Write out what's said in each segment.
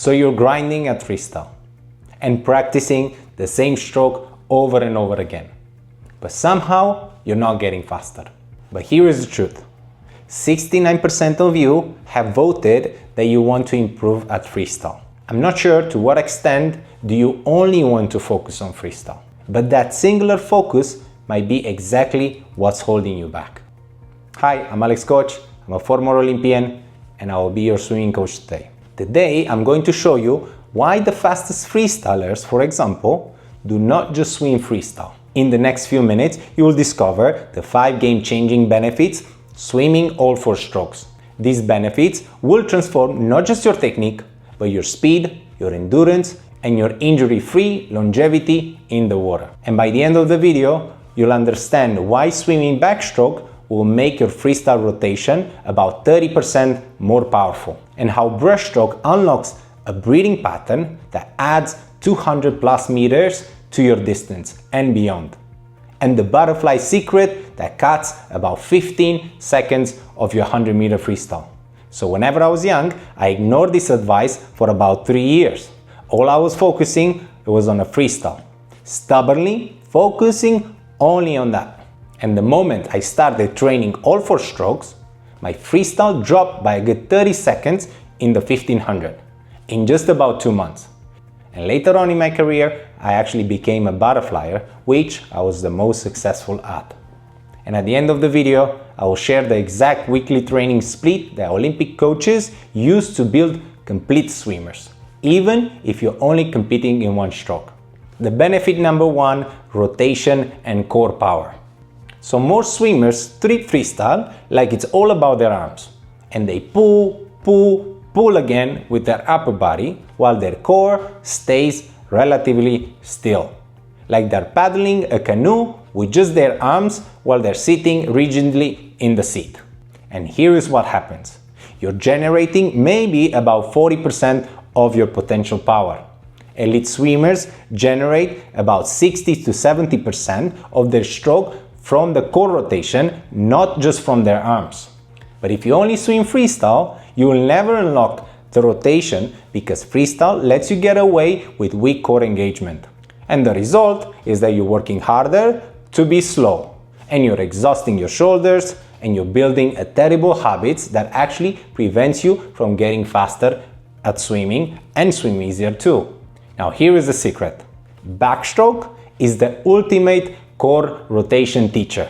So you're grinding at freestyle and practicing the same stroke over and over again. But somehow you're not getting faster. But here is the truth. 69% of you have voted that you want to improve at freestyle. I'm not sure to what extent do you only want to focus on freestyle, but that singular focus might be exactly what's holding you back. Hi, I'm Alex Coci, I'm a former Olympian, and I will be your swimming coach today. Today, I'm going to show you why the fastest freestylers, for example, do not just swim freestyle. In the next few minutes, you will discover the 5 game-changing benefits swimming all 4 strokes. These benefits will transform not just your technique, but your speed, your endurance, and your injury-free longevity in the water. And by the end of the video, you'll understand why swimming backstroke will make your freestyle rotation about 30% more powerful, and how breaststroke unlocks a breathing pattern that adds 200 plus meters to your distance and beyond, and the butterfly secret that cuts about 15 seconds of your 100-meter freestyle. So whenever I was young, I ignored this advice for about 3 years. All I was focusing was on a freestyle, stubbornly focusing only on that. And the moment I started training all 4 strokes, my freestyle dropped by a good 30 seconds in the 1500 in just about 2 months. And later on in my career, I actually became a butterflyer, which I was the most successful at. And at the end of the video, I will share the exact weekly training split that Olympic coaches use to build complete swimmers, even if you're only competing in 1 stroke. The benefit number 1, rotation and core power. So most swimmers treat freestyle like it's all about their arms, and they pull, pull, pull again with their upper body while their core stays relatively still, like they're paddling a canoe with just their arms while they're sitting rigidly in the seat. And here is what happens. You're generating maybe about 40% of your potential power. Elite swimmers generate about 60 to 70% of their stroke from the core rotation, not just from their arms. But if you only swim freestyle, you will never unlock the rotation because freestyle lets you get away with weak core engagement. And the result is that you're working harder to be slow, and you're exhausting your shoulders, and you're building a terrible habits that actually prevents you from getting faster at swimming and swim easier too. Now here is the secret. Backstroke is the ultimate core rotation teacher.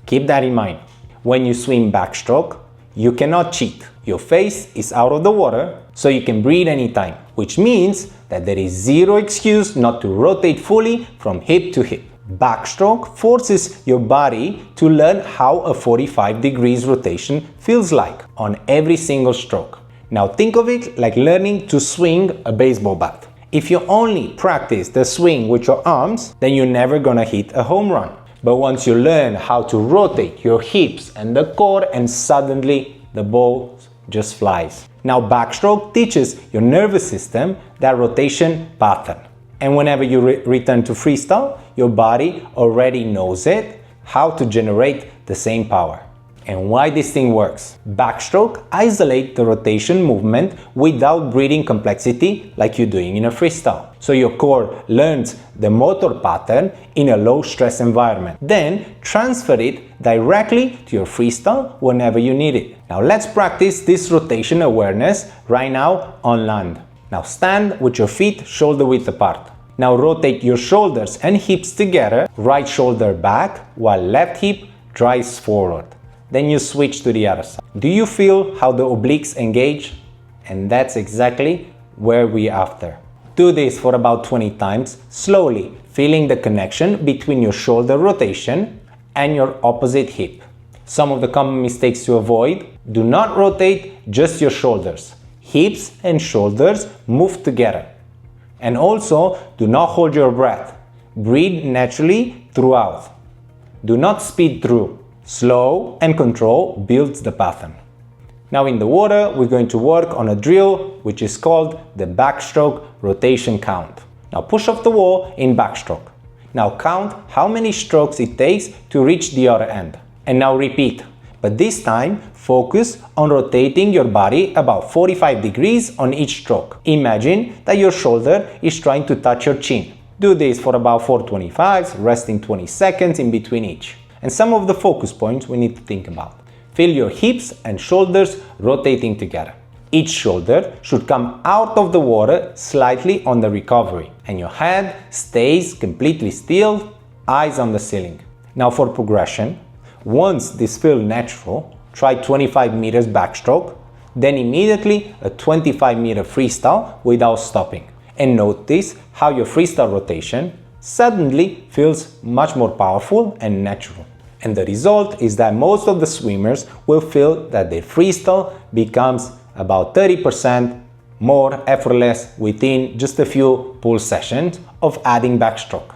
Keep that in mind. When you swim backstroke, you cannot cheat. Your face is out of the water, so you can breathe anytime, which means that there is zero excuse not to rotate fully from hip to hip. Backstroke forces your body to learn how a 45 degrees rotation feels like on every single stroke. Now think of it like learning to swing a baseball bat. If you only practice the swing with your arms, then you're never gonna hit a home run. But once you learn how to rotate your hips and the core, and suddenly the ball just flies. Now backstroke teaches your nervous system that rotation pattern. And whenever you return to freestyle, your body already knows it, how to generate the same power. And why this thing works. Backstroke isolates the rotation movement without breathing complexity like you're doing in a freestyle. So your core learns the motor pattern in a low stress environment. Then transfer it directly to your freestyle whenever you need it. Now let's practice this rotation awareness right now on land. Now stand with your feet shoulder width apart. Now rotate your shoulders and hips together, right shoulder back while left hip drives forward. Then you switch to the other side. Do you feel how the obliques engage? And that's exactly where we're after. Do this for about 20 times, slowly, feeling the connection between your shoulder rotation and your opposite hip. Some of the common mistakes to avoid: do not rotate just your shoulders. Hips and shoulders move together. And also, do not hold your breath. Breathe naturally throughout. Do not speed through. Slow and control builds the pattern. Now in the water, we're going to work on a drill which is called the backstroke rotation count. Now push off the wall in backstroke. Now count how many strokes it takes to reach the other end. And now repeat, But this time, focus on rotating your body about 45 degrees on each stroke. Imagine that your shoulder is trying to touch your chin. Do this for about 425s, resting 20 seconds in between each. And some of the focus points we need to think about. Feel your hips and shoulders rotating together. Each shoulder should come out of the water slightly on the recovery, and your head stays completely still, eyes on the ceiling. Now for progression, once this feels natural, try 25 meters backstroke, then immediately a 25-meter freestyle without stopping. And notice how your freestyle rotation suddenly feels much more powerful and natural. And the result is that most of the swimmers will feel that their freestyle becomes about 30% more effortless within just a few pull sessions of adding backstroke.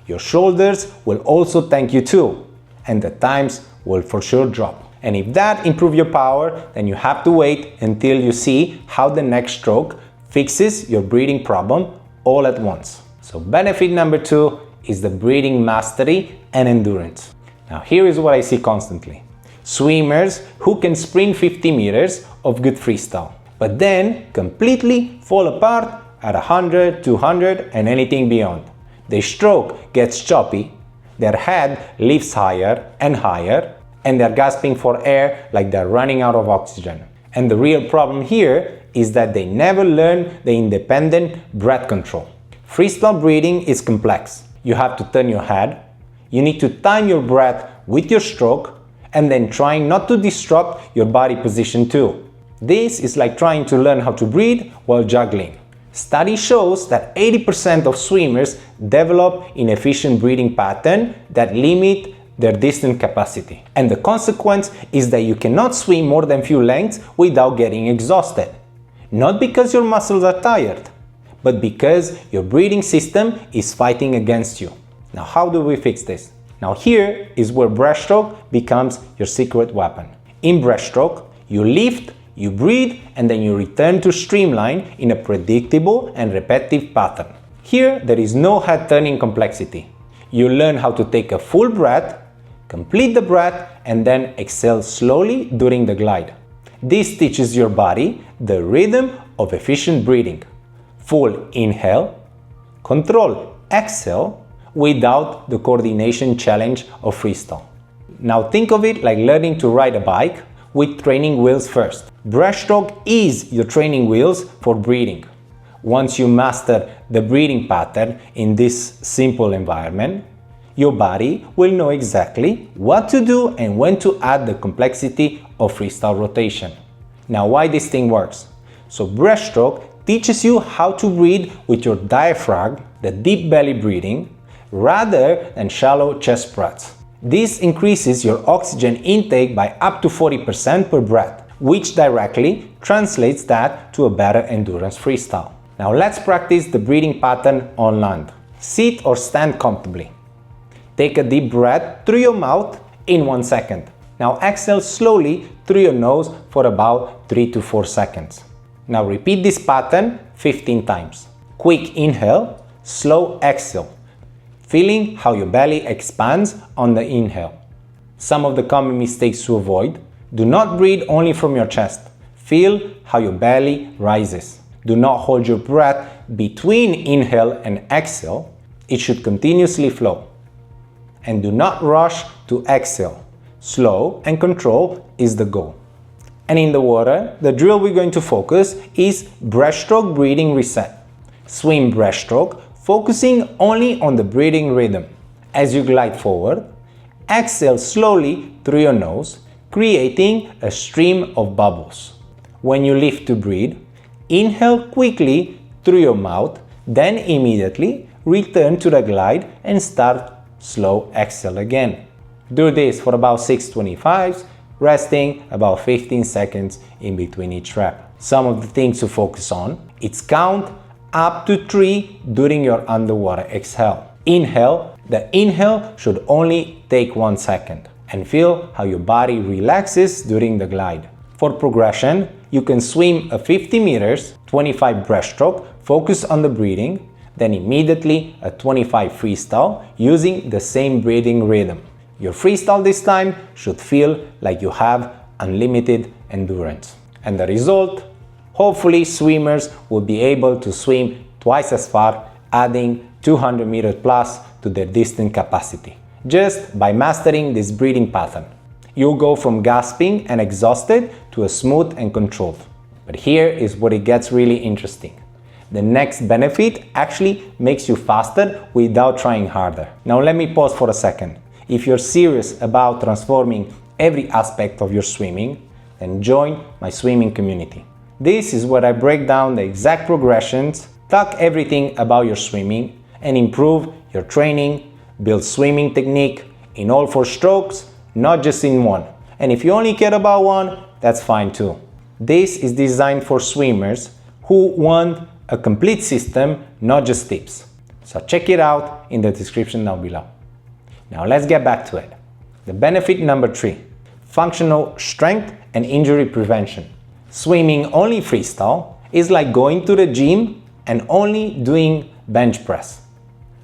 Your shoulders will also thank you too, and the times will for sure drop. And if that improves your power, then you have to wait until you see how the next stroke fixes your breathing problem all at once. So benefit number 2 is the breathing mastery and endurance. Now here is what I see constantly. Swimmers who can sprint 50 meters of good freestyle, but then completely fall apart at 100, 200 and anything beyond. Their stroke gets choppy, their head lifts higher and higher, and they're gasping for air like they're running out of oxygen. And the real problem here is that they never learn the independent breath control. Freestyle breathing is complex. You have to turn your head, you need to time your breath with your stroke, and then trying not to disrupt your body position too. This is like trying to learn how to breathe while juggling. Study shows that 80% of swimmers develop inefficient breathing patterns that limit their distance capacity. And the consequence is that you cannot swim more than few lengths without getting exhausted. Not because your muscles are tired, but because your breathing system is fighting against you. Now how do we fix this? Now here is where breaststroke becomes your secret weapon. In breaststroke, you lift, you breathe, and then you return to streamline in a predictable and repetitive pattern. Here, there is no head turning complexity. You learn how to take a full breath, complete the breath, and then exhale slowly during the glide. This teaches your body the rhythm of efficient breathing. Full inhale, control exhale, without the coordination challenge of freestyle. Now think of it like learning to ride a bike with training wheels first. Breaststroke is your training wheels for breathing. Once you master the breathing pattern in this simple environment, your body will know exactly what to do and when to add the complexity of freestyle rotation. Now why this thing works? So breaststroke teaches you how to breathe with your diaphragm, the deep belly breathing, rather than shallow chest breaths. This increases your oxygen intake by up to 40% per breath, which directly translates that to a better endurance freestyle. Now let's practice the breathing pattern on land. Sit or stand comfortably. Take a deep breath through your mouth in 1 second. Now exhale slowly through your nose for about 3 to 4 seconds. Now repeat this pattern 15 times. Quick inhale, slow exhale, feeling how your belly expands on the inhale. Some of the common mistakes to avoid: do not breathe only from your chest. Feel how your belly rises. Do not hold your breath between inhale and exhale. It should continuously flow. And do not rush to exhale. Slow and control is the goal. And in the water, the drill we're going to focus is breaststroke breathing reset. Swim breaststroke, focusing only on the breathing rhythm. As you glide forward, exhale slowly through your nose, creating a stream of bubbles. When you lift to breathe, inhale quickly through your mouth, then immediately return to the glide and start slow exhale again. Do this for about 625s, resting about 15 seconds in between each rep. Some of the things to focus on: it's count up to 3 during your underwater exhale. Inhale, the inhale should only take 1 second, and feel how your body relaxes during the glide. For progression, you can swim a 50 meters, 25 breaststroke, focus on the breathing, then immediately a 25 freestyle using the same breathing rhythm. Your freestyle this time should feel like you have unlimited endurance. And the result? Hopefully swimmers will be able to swim twice as far, adding 200 meters plus to their distance capacity, just by mastering this breathing pattern. You'll go from gasping and exhausted to a smooth and controlled. But here is where it gets really interesting. The next benefit actually makes you faster without trying harder. Now let me pause for a second. If you're serious about transforming every aspect of your swimming, then join my swimming community. This is where I break down the exact progressions, talk everything about your swimming, and improve your training, build swimming technique in all 4 strokes, not just in one. And if you only care about one, that's fine too. This is designed for swimmers who want a complete system, not just tips. So check it out in the description down below. Now let's get back to it. The benefit number 3, functional strength and injury prevention. Swimming only freestyle is like going to the gym and only doing bench press.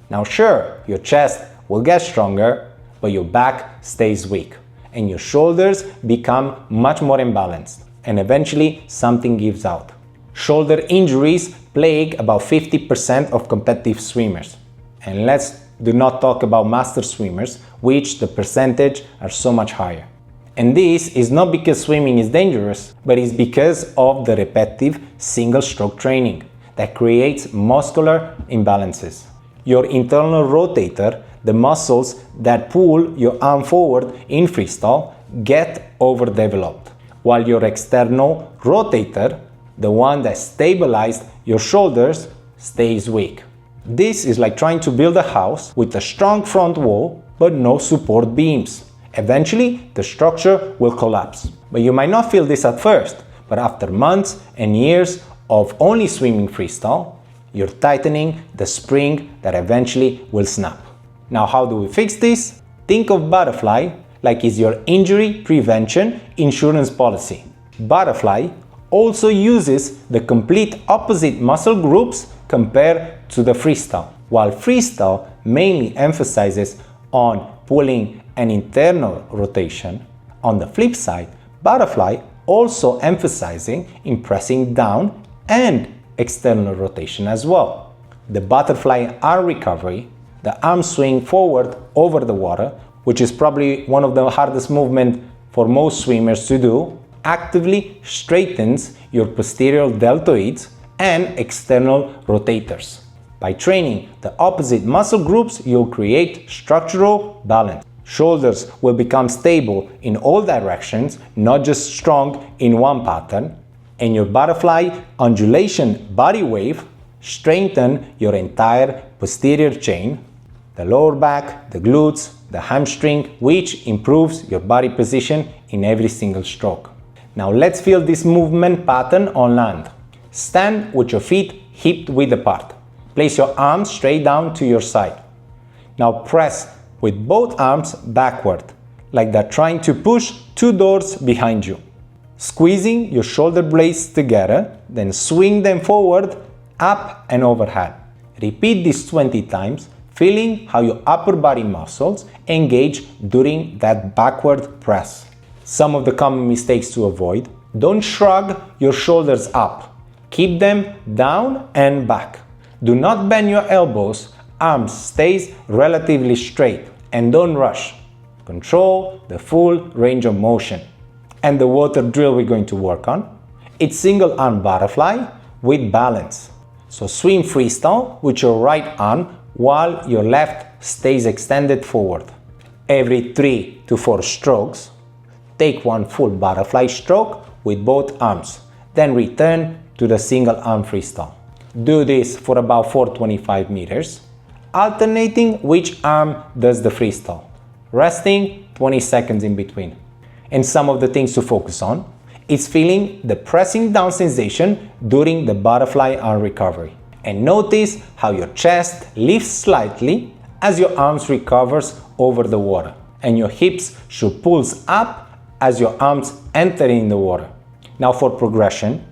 Now sure, your chest will get stronger, but your back stays weak and your shoulders become much more imbalanced, and eventually something gives out. Shoulder injuries plague about 50% of competitive swimmers. And let's do not talk about master swimmers, which the percentage are so much higher. And this is not because swimming is dangerous, but it's because of the repetitive single stroke training that creates muscular imbalances. Your internal rotator, the muscles that pull your arm forward in freestyle, get overdeveloped, while your external rotator, the one that stabilizes your shoulders, stays weak. This is like trying to build a house with a strong front wall but no support beams. Eventually, the structure will collapse. But you might not feel this at first, but after months and years of only swimming freestyle, you're tightening the spring that eventually will snap. Now, how do we fix this? Think of Butterfly like it's your injury prevention insurance policy. Butterfly also uses the complete opposite muscle groups compared to the freestyle. While freestyle mainly emphasizes on pulling an internal rotation, on the flip side, Butterfly also emphasizing in pressing down and external rotation as well. The butterfly arm recovery, the arm swing forward over the water, which is probably one of the hardest movements for most swimmers to do, actively straightens your posterior deltoids and external rotators. By training the opposite muscle groups, you'll create structural balance. Shoulders will become stable in all directions, not just strong in one pattern, and your butterfly undulation body wave strengthen your entire posterior chain, the lower back, the glutes, the hamstring, which improves your body position in every single stroke. Now let's feel this movement pattern on land. Stand with your feet hip width apart. Place your arms straight down to your side. Now press with both arms backward, like they're trying to push 2 doors behind you. Squeezing your shoulder blades together, then swing them forward, up and overhead. Repeat this 20 times, feeling how your upper body muscles engage during that backward press. Some of the common mistakes to avoid: don't shrug your shoulders up. Keep them down and back. Do not bend your elbows, arms stays relatively straight, and don't rush. Control the full range of motion. And the water drill we're going to work on, it's single arm butterfly with balance. So swim freestyle with your right arm while your left stays extended forward. Every 3 to 4 strokes, take one full butterfly stroke with both arms, then return to the single arm freestyle. Do this for about 425 meters, alternating which arm does the freestyle, resting 20 seconds in between. And some of the things to focus on is feeling the pressing down sensation during the butterfly arm recovery. And notice how your chest lifts slightly as your arms recovers over the water, and your hips should pulse up as your arms enter in the water. Now for progression,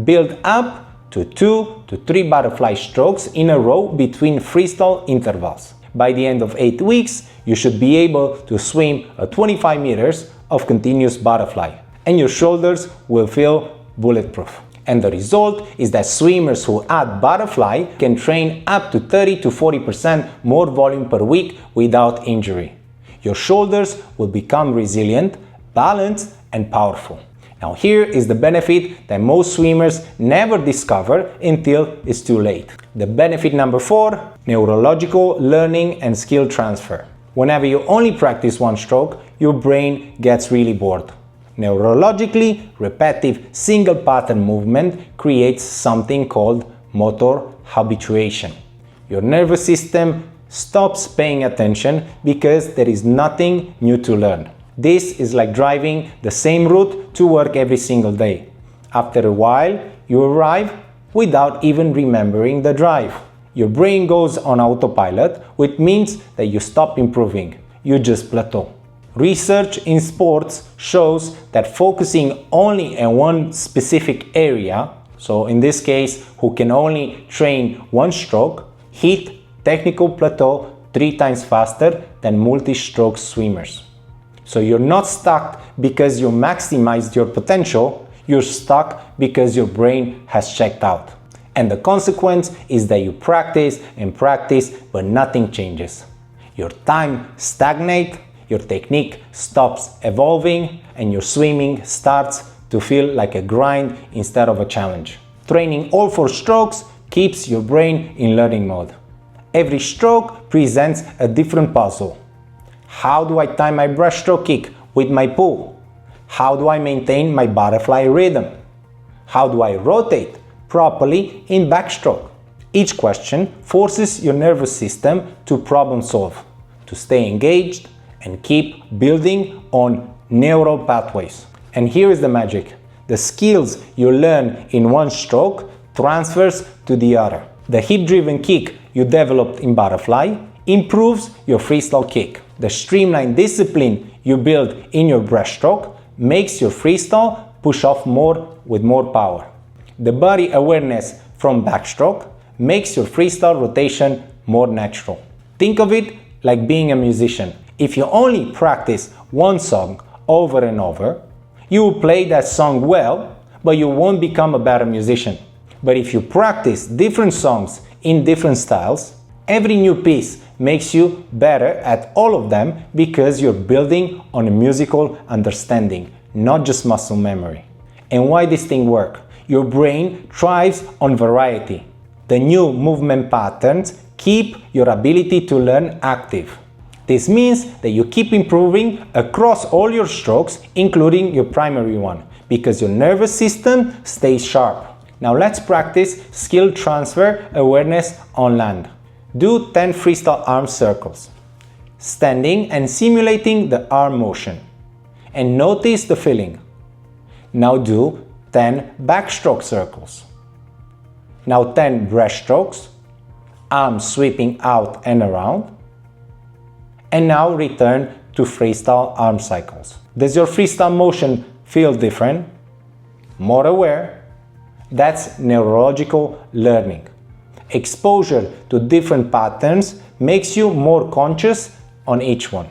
build up to 2 to 3 butterfly strokes in a row between freestyle intervals. by the end of 8 weeks, you should be able to swim a 25 meters of continuous butterfly, and your shoulders will feel bulletproof. And the result is that swimmers who add butterfly can train up to 30 to 40% more volume per week without injury. Your shoulders will become resilient, balanced, and powerful. Now here is the benefit that most swimmers never discover until it's too late. The benefit number 4, neurological learning and skill transfer. Whenever you only practice one stroke, your brain gets really bored. Neurologically, repetitive single pattern movement creates something called motor habituation. Your nervous system stops paying attention because there is nothing new to learn. This is like driving the same route to work every single day. After a while, you arrive without even remembering the drive. Your brain goes on autopilot, which means that you stop improving. You just plateau. Research in sports shows that focusing only on one specific area, so in this case, who can only train one stroke, hit technical plateau 3 times faster than multi-stroke swimmers. So you're not stuck because you maximized your potential, you're stuck because your brain has checked out. And the consequence is that you practice and practice, but nothing changes. Your time stagnates, your technique stops evolving, and your swimming starts to feel like a grind instead of a challenge. Training all 4 strokes keeps your brain in learning mode. Every stroke presents a different puzzle. How do I time my breaststroke kick with my pull? How do I maintain my butterfly rhythm? How do I rotate properly in backstroke? Each question forces your nervous system to problem solve, to stay engaged and keep building on neural pathways. And here is the magic. The skills you learn in one stroke transfers to the other. The hip-driven kick you developed in butterfly improves your freestyle kick. The streamlined discipline you build in your breaststroke makes your freestyle push off more with more power. The body awareness from backstroke makes your freestyle rotation more natural. Think of it like being a musician. If you only practice one song over and over, you will play that song well, but you won't become a better musician. But if you practice different songs in different styles, every new piece makes you better at all of them because you're building on a musical understanding, not just muscle memory. And why this thing works? Your brain thrives on variety. The new movement patterns keep your ability to learn active. This means that you keep improving across all your strokes, including your primary one, because your nervous system stays sharp. Now let's practice skill transfer awareness on land. Do 10 freestyle arm circles, standing and simulating the arm motion, and notice the feeling. Now do 10 backstroke circles. Now 10 breaststrokes, arms sweeping out and around. And now return to freestyle arm cycles. Does your freestyle motion feel different? More aware? That's neurological learning. Exposure to different patterns makes you more conscious on each one.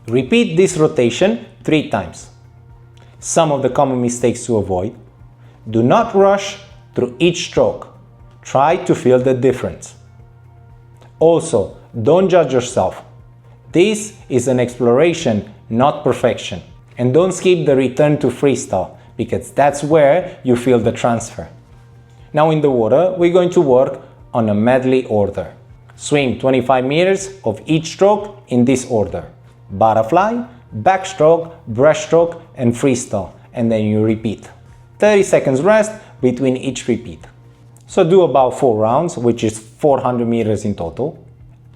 Repeat this rotation 3 times. Some of the common mistakes to avoid: do not rush through each stroke. Try to feel the difference. Also, don't judge yourself. This is an exploration, not perfection. And don't skip the return to freestyle, because that's where you feel the transfer. Now in the water, we're going to work on a medley order. Swim 25 meters of each stroke in this order: butterfly, backstroke, breaststroke, and freestyle. And then you repeat. 30 seconds rest between each repeat. So do about 4 rounds, which is 400 meters in total.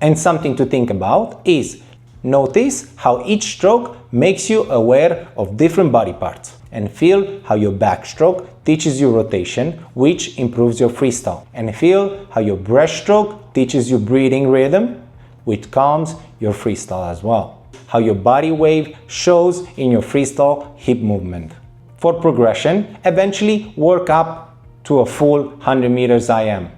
And something to think about is notice how each stroke makes you aware of different body parts, and feel how your backstroke teaches you rotation, which improves your freestyle, and feel how your breaststroke teaches you breathing rhythm, which calms your freestyle as well. How your body wave shows in your freestyle hip movement. For progression, eventually work up to a full 100 meters IM.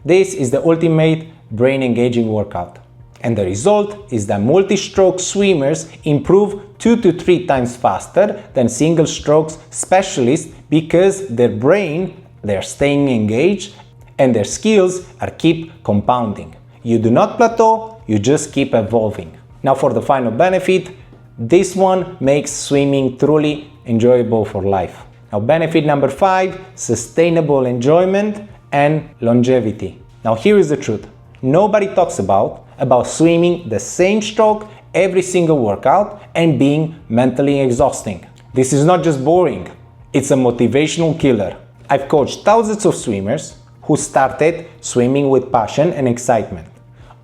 This is the ultimate brain engaging workout. And the result is that multi-stroke swimmers improve 2 to 3 times faster than single strokes specialists because their brain, they're staying engaged and their skills are keep compounding. You do not plateau, you just keep evolving. Now for the final benefit, this one makes swimming truly enjoyable for life. Now benefit number 5, sustainable enjoyment and longevity. Now here is the truth. Nobody talks about swimming the same stroke every single workout and being mentally exhausting. This is not just boring, it's a motivational killer. I've coached thousands of swimmers who started swimming with passion and excitement,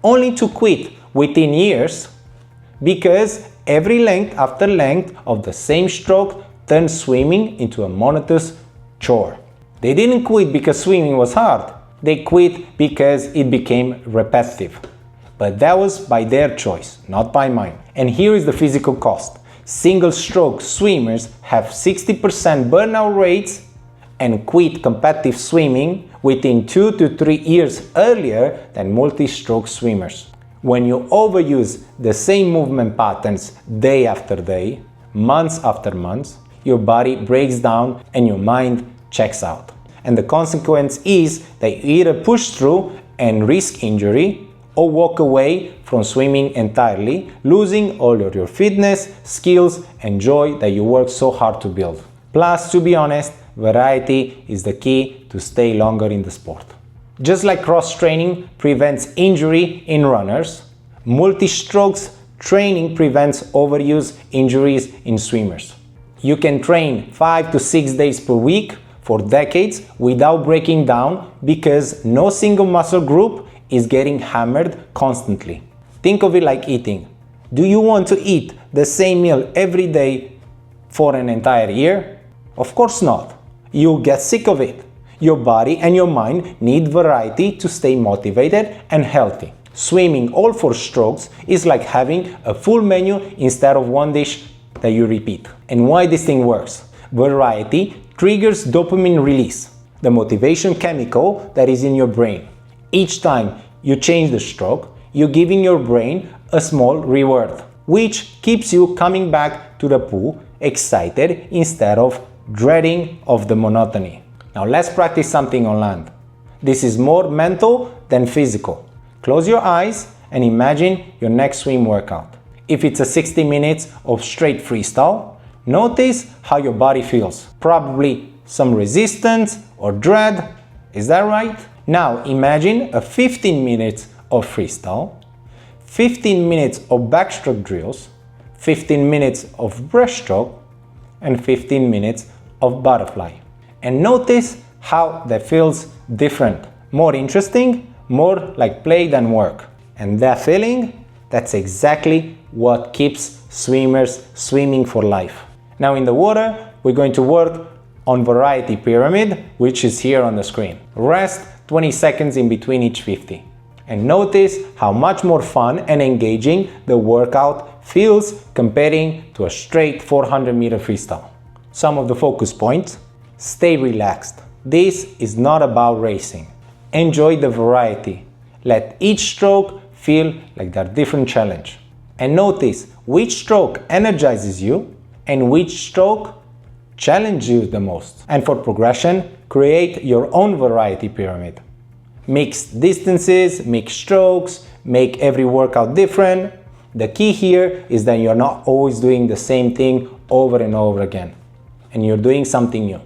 only to quit within years because every length after length of the same stroke turned swimming into a monotonous chore. They didn't quit because swimming was hard, they quit because it became repetitive. But that was by their choice, not by mine. And here is the physical cost. Single stroke swimmers have 60% burnout rates and quit competitive swimming within 2 to 3 years earlier than multi-stroke swimmers. When you overuse the same movement patterns day after day, months after months, your body breaks down and your mind checks out. And the consequence is that you either push through and risk injury or walk away from swimming entirely, losing all of your fitness, skills, and joy that you worked so hard to build. Plus, to be honest, variety is the key to stay longer in the sport. Just like cross-training prevents injury in runners, multi-strokes training prevents overuse injuries in swimmers. You can train 5 to 6 days per week for decades without breaking down because no single muscle group is getting hammered constantly. Think of it like eating. Do you want to eat the same meal every day for an entire year? Of course not. You'll get sick of it. Your body and your mind need variety to stay motivated and healthy. Swimming all 4 strokes is like having a full menu instead of one dish that you repeat. And why this thing works? Variety triggers dopamine release, the motivation chemical that is in your brain. Each time you change the stroke, you're giving your brain a small reward, which keeps you coming back to the pool excited instead of dreading of the monotony. Now let's practice something on land. This is more mental than physical. Close your eyes and imagine your next swim workout. If it's a 60 minutes of straight freestyle, notice how your body feels. Probably some resistance or dread. Is that right? Now imagine a 15 minutes of freestyle, 15 minutes of backstroke drills, 15 minutes of breaststroke, and 15 minutes of butterfly. And notice how that feels different. More interesting, more like play than work. And that feeling, that's exactly what keeps swimmers swimming for life. Now in the water, we're going to work on variety pyramid, which is here on the screen. Rest 20 seconds in between each 50. And notice how much more fun and engaging the workout feels comparing to a straight 400-meter freestyle. Some of the focus points: stay relaxed. This is not about racing. Enjoy the variety. Let each stroke feel like their different challenge. And notice which stroke energizes you and which stroke challenges you the most. And for progression, create your own variety pyramid. Mix distances, mix strokes, make every workout different. The key here is that you're not always doing the same thing over and over again, and you're doing something new.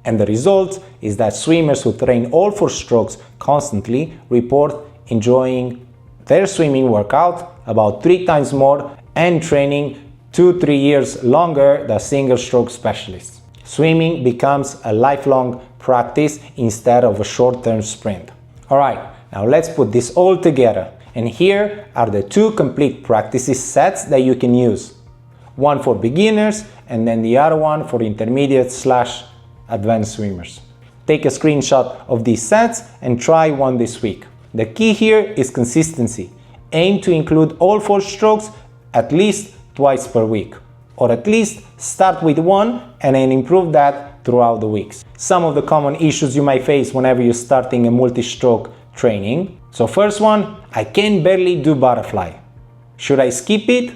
And the result is that swimmers who train all 4 strokes constantly report enjoying their swimming workout about 3 times more and training 2-3 years longer than single stroke specialists. Swimming becomes a lifelong practice instead of a short-term sprint. Alright, now let's put this all together. And here are the 2 complete practices sets that you can use. One for beginners and then the other one for intermediate/advanced swimmers. Take a screenshot of these sets and try one this week. The key here is consistency. Aim to include all 4 strokes at least twice per week, or at least start with one and then improve that throughout the weeks. Some of the common issues you might face whenever you're starting a multi-stroke training. So first one, I can barely do butterfly. Should I skip it?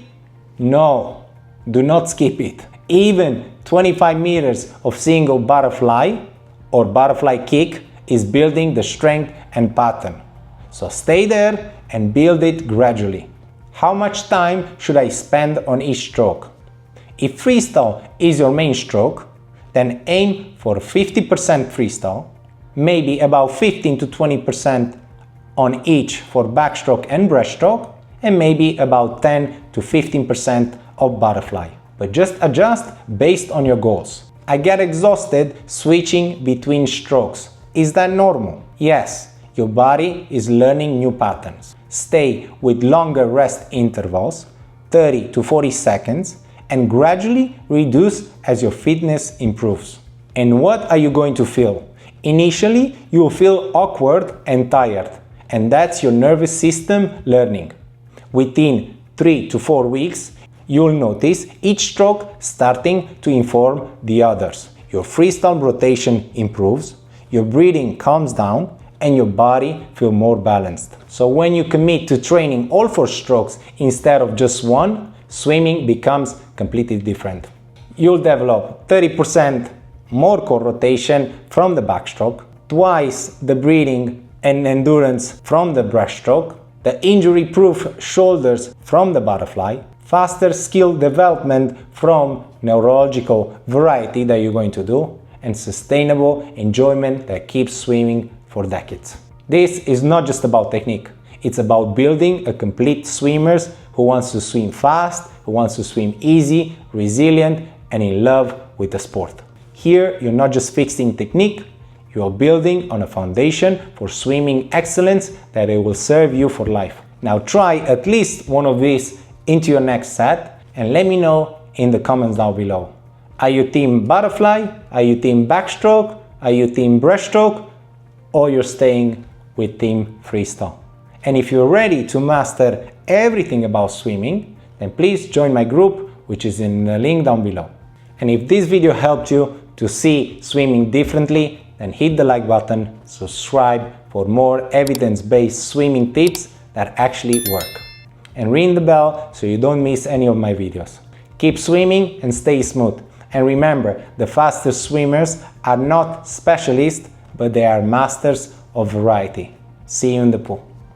No, do not skip it. Even 25 meters of single butterfly or butterfly kick is building the strength and pattern. So stay there and build it gradually. How much time should I spend on each stroke? If freestyle is your main stroke, then aim for 50% freestyle, maybe about 15 to 20% on each for backstroke and breaststroke, and maybe about 10 to 15% of butterfly. But just adjust based on your goals. I get exhausted switching between strokes. Is that normal? Yes, your body is learning new patterns. Stay with longer rest intervals, 30 to 40 seconds, and gradually reduce as your fitness improves. And what are you going to feel? Initially, you will feel awkward and tired, and that's your nervous system learning. Within 3 to 4 weeks, you'll notice each stroke starting to inform the others. Your freestyle rotation improves, your breathing calms down, and your body feels more balanced. So when you commit to training all 4 strokes instead of just one, swimming becomes completely different. You'll develop 30% more core rotation from the backstroke, twice the breathing and endurance from the breaststroke, the injury-proof shoulders from the butterfly, faster skill development from neurological variety that you're going to do, and sustainable enjoyment that keeps swimming for decades. This is not just about technique. It's about building a complete swimmer who wants to swim fast, who wants to swim easy, resilient, and in love with the sport. Here, you're not just fixing technique, you are building on a foundation for swimming excellence that it will serve you for life. Now try at least one of these into your next set and let me know in the comments down below. Are you team butterfly? Are you team backstroke? Are you team breaststroke? Or you're staying with team freestyle? And if you're ready to master everything about swimming, then please join my group, which is in the link down below. And if this video helped you to see swimming differently, then hit the like button, subscribe for more evidence-based swimming tips that actually work. And ring the bell so you don't miss any of my videos. Keep swimming and stay smooth. And remember, the fastest swimmers are not specialists, but they are masters of variety. See you in the pool.